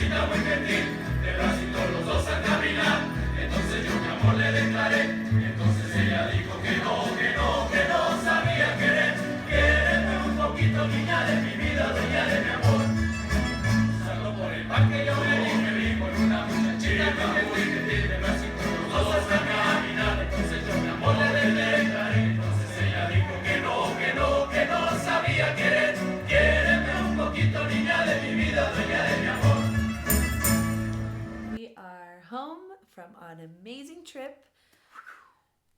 muchachita muy gentil, de bracito los dos a caminar. Entonces yo mi amor le declaré, entonces ella dijo que no, que no, que no sabía querer. Quiereme un poquito, niña de mi vida, dueña de mi amor. Salgo por el parque, yo me vi con una muchachita muy gentil, de bracito los dos a caminar. Entonces yo mi amor le declaré, entonces ella dijo que no, que no, que no sabía querer. Quiereme un poquito, niña de mi vida, dueña de mi amor. We are home from an amazing trip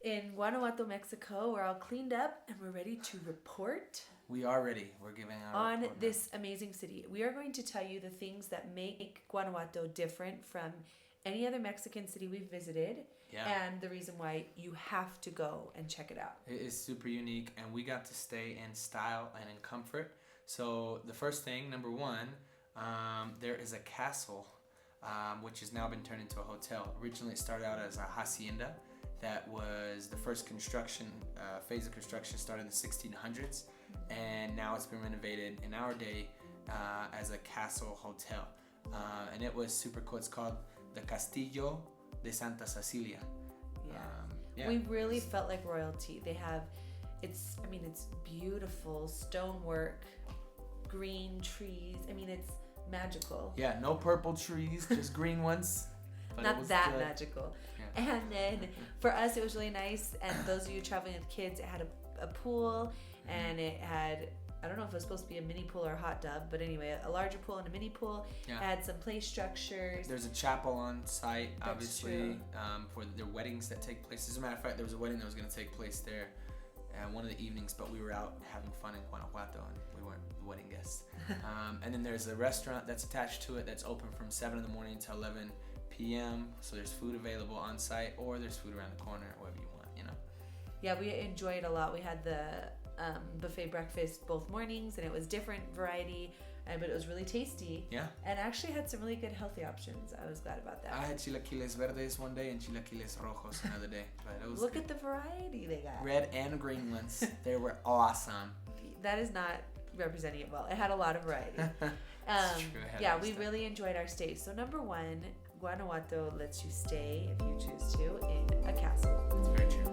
in Guanajuato, Mexico. We're all cleaned up and we're ready to report. We are ready. We're giving our on report this amazing city. We are going to tell you the things that make Guanajuato different from any other Mexican city we've visited, and the reason why you have to go and check it out. It is super unique, and we got to stay in style and in comfort. So the first thing, number one, there is a castle, which has now been turned into a hotel. Originally, it started out as a hacienda. That was the first construction phase of construction started in the 1600s, and now it's been renovated in our day as a castle hotel. And it was super cool. It's called the Castillo de Santa Cecilia. We really felt like royalty. They have, it's beautiful stonework, green trees. I mean, it's magical. Yeah, no purple trees, just green ones. Not that magical. Yeah. And then for us, it was really nice. And those of you traveling with kids, it had a pool, and it had, I don't know if it was supposed to be a mini pool or a hot tub, but anyway, a larger pool and a mini pool. Yeah. It had some play structures. There's a chapel on site, obviously, for their weddings that take place. As a matter of fact, there was a wedding that was going to take place there one of the evenings, but we were out having fun in Guanajuato, and we weren't the wedding guests. And then there's a restaurant that's attached to it that's open from 7 in the morning to 11 p.m. So there's food available on site, or there's food around the corner, whatever you want, you know. Yeah, we enjoyed a lot. We had the buffet breakfast both mornings, and it was different variety, but it was really tasty. Yeah. And actually had some really good healthy options. I was glad about that. I had chilaquiles verdes one day and chilaquiles rojos another day. But it was Look at the variety they got. Red and green ones. They were awesome. That is not representing it well. It had a lot of variety. True, we really enjoyed our stay. So number one, Guanajuato lets you stay, if you choose to, in a castle. That's very true.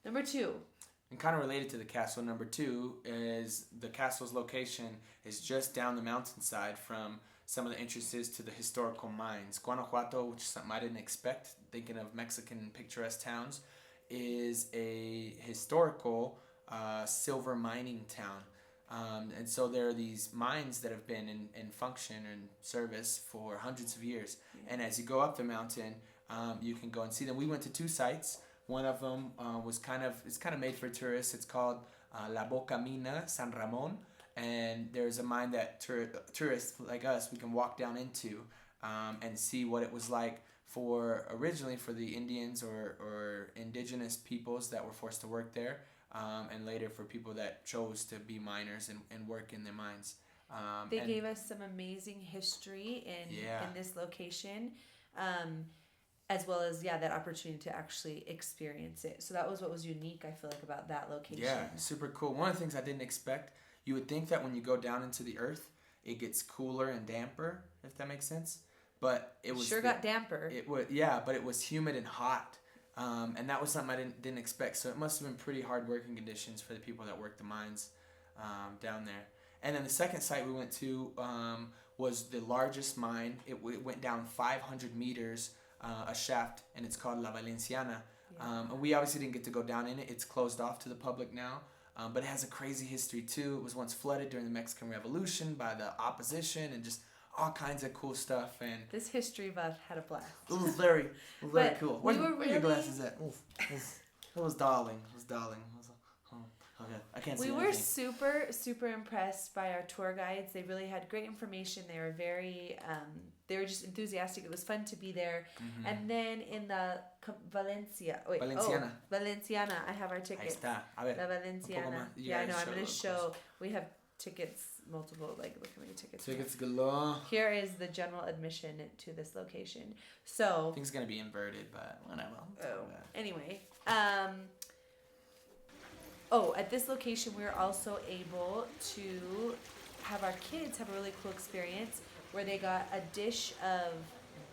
Number two. And kind of related to the castle, number two is the castle's location is just down the mountainside from some of the entrances to the historical mines. Guanajuato, which is something I didn't expect, thinking of Mexican picturesque towns, is a historical silver mining town. And so there are these mines that have been in function and service for hundreds of years. Yeah. And as you go up the mountain, you can go and see them. We went to two sites. One of them it's kind of made for tourists. It's called La Boca Mina San Ramon, and there's a mine that tourists like us, we can walk down into and see what it was like originally for the Indians or indigenous peoples that were forced to work there, and later for people that chose to be miners and work in the mines. They gave us some amazing history in this location. As well as, that opportunity to actually experience it. So that was what was unique, I feel like, about that location. Yeah, super cool. One of the things I didn't expect, you would think that when you go down into the earth, it gets cooler and damper, if that makes sense. But it was... got damper. But it was humid and hot. And that was something I didn't expect. So it must have been pretty hard working conditions for the people that work the mines down there. And then the second site we went to was the largest mine. It went down 500 meters, a shaft, and it's called La Valenciana. And we obviously didn't get to go down in it. It's closed off to the public now. But it has a crazy history too. It was once flooded during the Mexican Revolution by the opposition, and just all kinds of cool stuff. And This history buff had a blast. it was very But cool. we Where were your really- glasses at? Oof. It was darling. Okay, I can't see We were anything. super impressed by our tour guides. They really had great information. They were very, they were just enthusiastic. It was fun to be there. Mm-hmm. And then in the Valenciana. Valenciana, I have our Ahí tickets. está. A ver. La Un poco Valenciana. más. You Yeah, I guys know. I'm show going it to up show. close. We have tickets, multiple, like, look how many tickets. we have. Tickets galore. Here is the general admission to this location. So, I think it's gonna be inverted, but whatever. anyway, at this location, we were also able to have our kids have a really cool experience where they got a dish of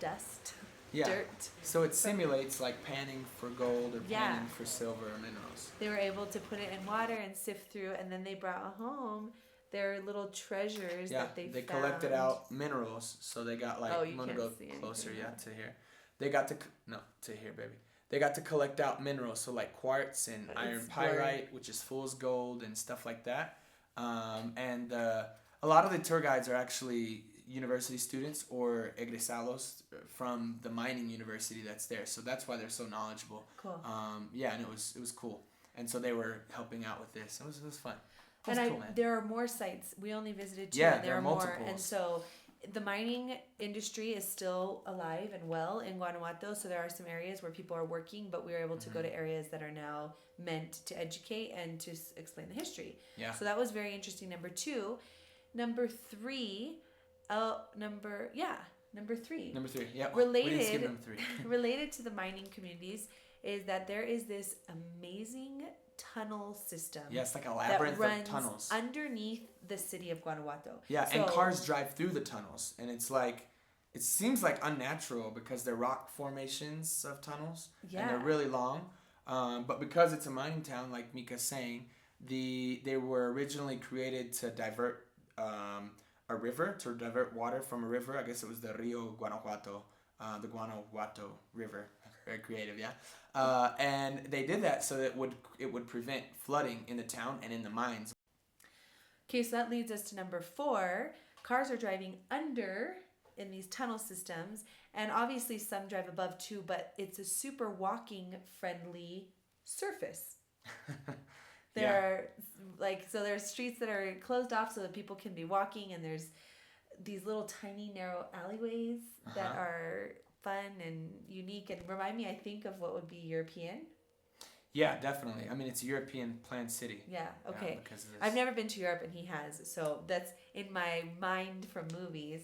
dust, Yeah. dirt. So it simulates like panning for gold or Yeah. panning for silver or minerals. They were able to put it in water and sift through, and then they brought home their little treasures Yeah, that they found. collected out minerals, so they got like. Oh, I'm you gonna can't go see closer, anything, yeah, to here. They got to to here, baby. They got to collect out minerals, so like quartz and iron It's pyrite, which is fool's gold and stuff like that. And a lot of the tour guides are actually university students or egresados from the mining university that's there, so that's why they're so knowledgeable. Cool. Yeah, and it was cool, and so they were helping out with this. It was fun. It was And cool, man. there are more sites. We only visited 2, Yeah, and there are more. multiples. And so the mining industry is still alive and well in Guanajuato. So there are some areas where people are working, but we were able to go to areas that are now meant to educate and to explain the history. Yeah. So that was very interesting. Number 2. Number 3. Number 3. Number 3. Yeah. We didn't skip number 3. Related to the mining communities is that there is this amazing tunnel system. Yeah, it's like a that labyrinth runs of tunnels. underneath the city of Guanajuato. Yeah, So- and cars drive through the tunnels, and it's like, it seems like unnatural because they're rock formations of tunnels, and Yeah. they're really long. But because it's a mining town, like Mika's saying, they were originally created to divert a river, to divert water from a river. I guess it was the Rio Guanajuato, the Guanajuato River. Very creative, yeah. And they did that so that it would prevent flooding in the town and in the mines. Okay, so that leads us to number 4. Cars are driving under in these tunnel systems, and obviously some drive above too, but it's a super walking friendly surface. There are streets that are closed off so that people can be walking, and there's these little tiny narrow alleyways that are fun and unique and remind me, I think, of what would be European. Yeah, definitely. I mean, it's a European planned city. Yeah, okay. Because of this. I've never been to Europe, and he has, so that's in my mind from movies.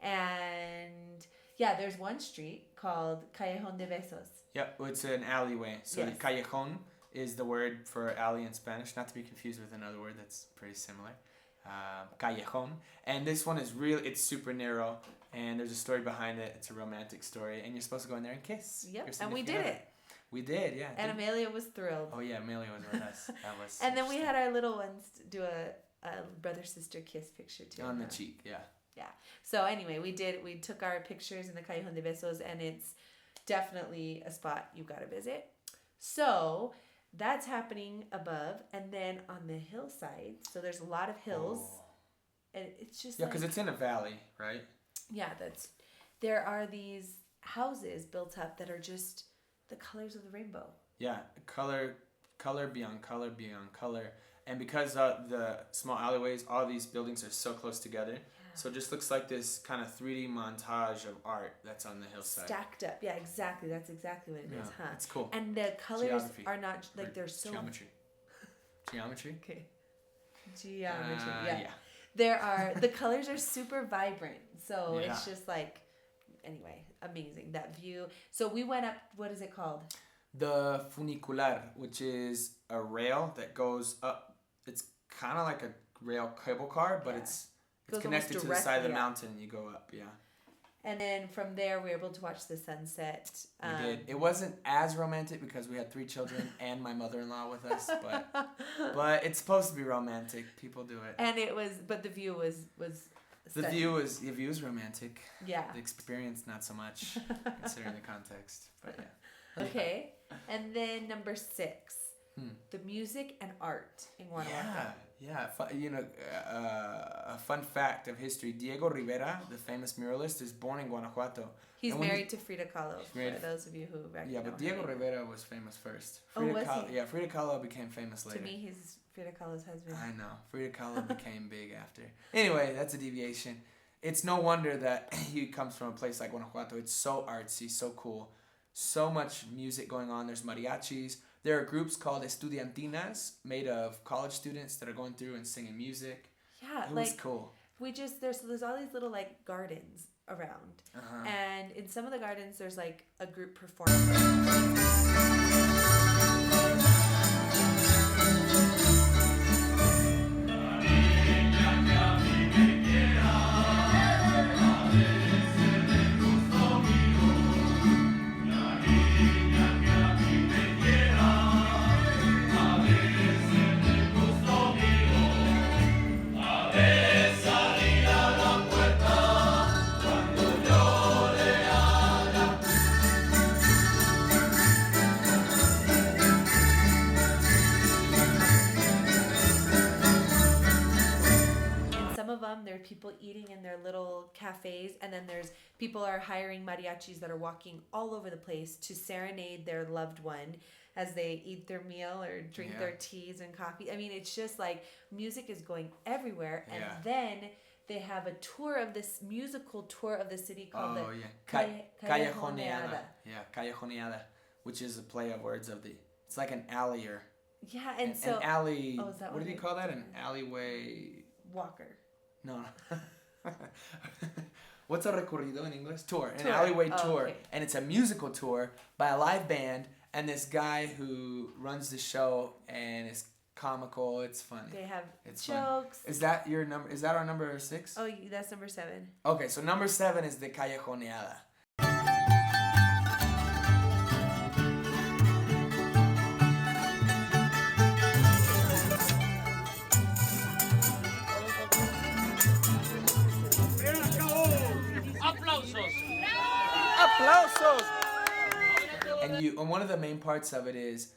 And yeah, there's one street called Callejón de Besos. Yep, it's an alleyway. So Yes. callejón is the word for alley in Spanish, not to be confused with another word that's pretty similar. Callejón. And this one is it's super narrow, and there's a story behind it. It's a romantic story, and you're supposed to go in there and kiss. Yep, your and we significant did other. it. We did, yeah. And Amelia was thrilled. Oh yeah, Amelia was with us. That was. And then we interesting. had our little ones do a brother-sister kiss picture too. on the cheek, yeah. Yeah. So anyway, we took our pictures in the Callejón de Besos, and it's definitely a spot you got to visit. So that's happening above, and then on the hillside, so there's a lot of hills, and it's just because it's in a valley, right? yeah, there are these houses built up that are just the colors of the rainbow. Yeah, color beyond color beyond color. And because the small alleyways, all these buildings are so close together, so it just looks like this kind of 3D montage of art that's on the hillside. Stacked up. Yeah, exactly. That's exactly what it is, huh? It's cool. And the colors Geography. are not, like, they're so... Geometry. Geometry? Okay. Geometry, yeah. Yeah. The colors are super vibrant. So Yeah. it's just like, anyway, amazing. That view. So we went up, what is it called? The funicular, which is a rail that goes up. It's kind of like a rail cable car, but Yeah. it's Goes connected almost to the side of the directly up. mountain and you go up, yeah. And then from there, we were able to watch the sunset. We did. It wasn't as romantic because we had 3 children and my mother-in-law with us, but it's supposed to be romantic. People do it. And it was, but the view was The view is romantic. Yeah. The experience not so much, considering the context. But yeah. Okay. And then number 6, the music and art in Guanajuato. Yeah, a fun fact of history: Diego Rivera, the famous muralist, is born in Guanajuato. He's married to Frida Kahlo. For those of you who recognize. Yeah, but Diego Rivera was famous first. Was he? Yeah, Frida Kahlo became famous later. To me, he's Frida Kahlo's husband. I know. Frida Kahlo became big after. Anyway, that's a deviation. It's no wonder that he comes from a place like Guanajuato. It's so artsy, so cool. So much music going on. There's mariachis. There are groups called estudiantinas made of college students that are going through and singing music. Yeah, it was cool. There's all these little like gardens around, and in some of the gardens there's like a group performing. There are people eating in their little cafes, and then there's people are hiring mariachis that are walking all over the place to serenade their loved one as they eat their meal or drink their teas and coffee. I mean, it's just like music is going everywhere, and then they have a tour of this musical tour of the city called Callejoneada. Yeah, Callejoneada, which is a play of words of it's like an alley or an alley. Oh, is that what do you call that? An alleyway walker. No. What's a recorrido in English? Tour. An alleyway tour. Okay. And it's a musical tour by a live band and this guy who runs the show, and it's comical. It's funny. They have jokes. Fun. Is that your number? Is that our number 6? Oh, that's number 7. Okay, so number 7 is the Callejoneada. Aplausos! And one of the main parts of it is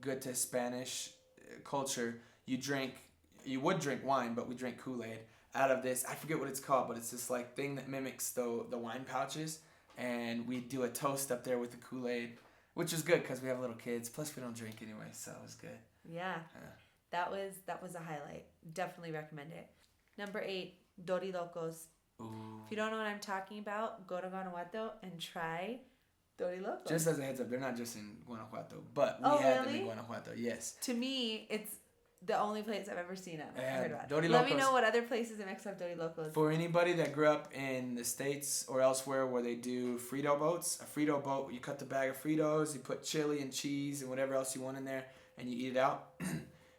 good to Spanish culture. You would drink wine, but we drink Kool-Aid out of this. I forget what it's called, but it's this like thing that mimics the wine pouches, and we do a toast up there with the Kool-Aid, which is good because we have little kids. Plus, we don't drink anyway, so it was good. Yeah. That was a highlight. Definitely recommend it. Number 8, DORILOKOS. Ooh. If you don't know what I'm talking about, go to Guanajuato and try DORILOKOS. Just as a heads up, they're not just in Guanajuato, but we had them in Guanajuato, yes. To me, it's the only place I've ever seen them. Heard about. DORILOKOS. Let me know what other places in Mexico have DORILOKOS. For anybody that grew up in the States or elsewhere where they do Frito boats, a Frito boat, you cut the bag of Fritos, you put chili and cheese and whatever else you want in there, and you eat it out.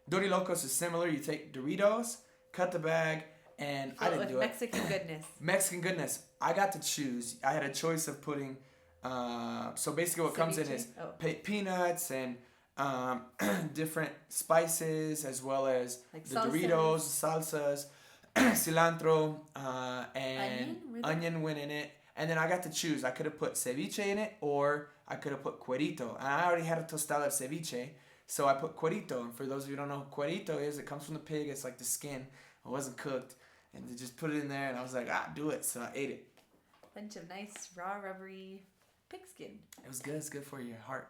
DORILOKOS is similar. You take Doritos, cut the bag, and I didn't do it. Mexican goodness. Mexican goodness. I got to choose. I had a choice of putting. So basically, what comes in is peanuts and different spices, as well as like the Doritos, salsas, cilantro, and onion went in it. And then I got to choose. I could have put ceviche in it, or I could have put cuerito. And I already had a tostada of ceviche, so I put cuerito. And for those of you who don't know what cuerito is, it comes from the pig. It's like the skin. It wasn't cooked. And they just put it in there, and I was like, do it. So I ate it. Bunch of nice, raw, rubbery pig skin. It was good. It's good for your heart.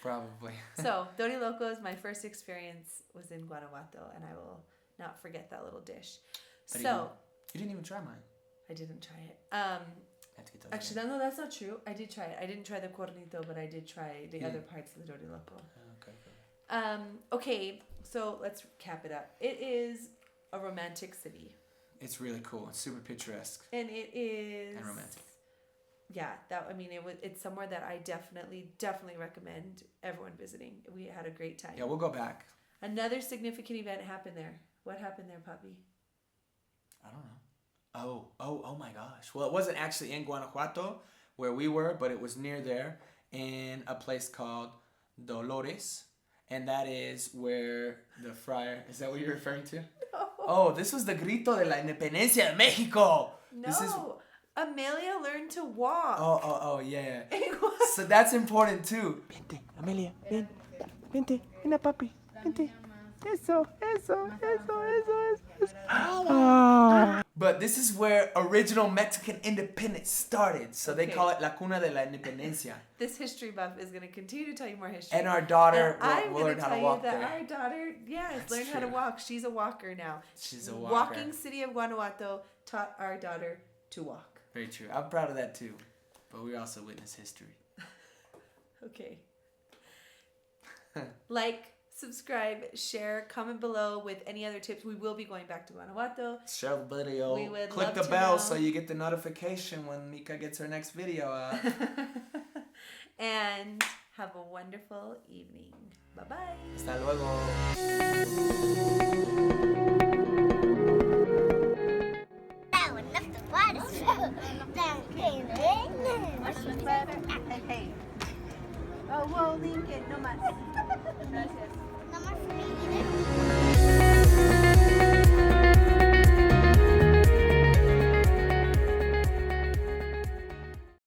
Probably. So, DORILOKOS, my first experience was in Guanajuato, and I will not forget that little dish. But so... You didn't even try mine. I didn't try it. Actually, no, that's not true. I did try it. I didn't try the cornito, but I did try the other parts of the DORILOKO. Okay, so let's cap it up. It is a romantic city. It's really cool. It's super picturesque. And it is... And romantic. Yeah, it's somewhere that I definitely recommend everyone visiting. We had a great time. Yeah, we'll go back. Another significant event happened there. What happened there, Papi? I don't know. Oh my gosh. Well, it wasn't actually in Guanajuato where we were, but it was near there in a place called Dolores. And that is where the friar... Is that what you're referring to? No. Oh, this was the Grito de la Independencia de Mexico. No. Amelia learned to walk. Oh, yeah. So that's important too. Vente, Amelia, ven. Vente, ven a papi. Vente. Eso. Ah. But this is where original Mexican independence started. So they call it La Cuna de la Independencia. This history buff is going to continue to tell you more history. And our daughter will learn how to walk there. Our daughter, learned how to walk. She's a walker now. She's a walker. Walking city of Guanajuato taught our daughter to walk. Very true. I'm proud of that too. But we also witness history. Okay. Like, subscribe, share, comment below with any other tips. We will be going back to Guanajuato. Share the video. We would Click love the to bell know. so you get the notification when Mika gets her next video out. And have a wonderful evening. Bye-bye. Hasta luego. Oh, whoa, Lincoln, no más.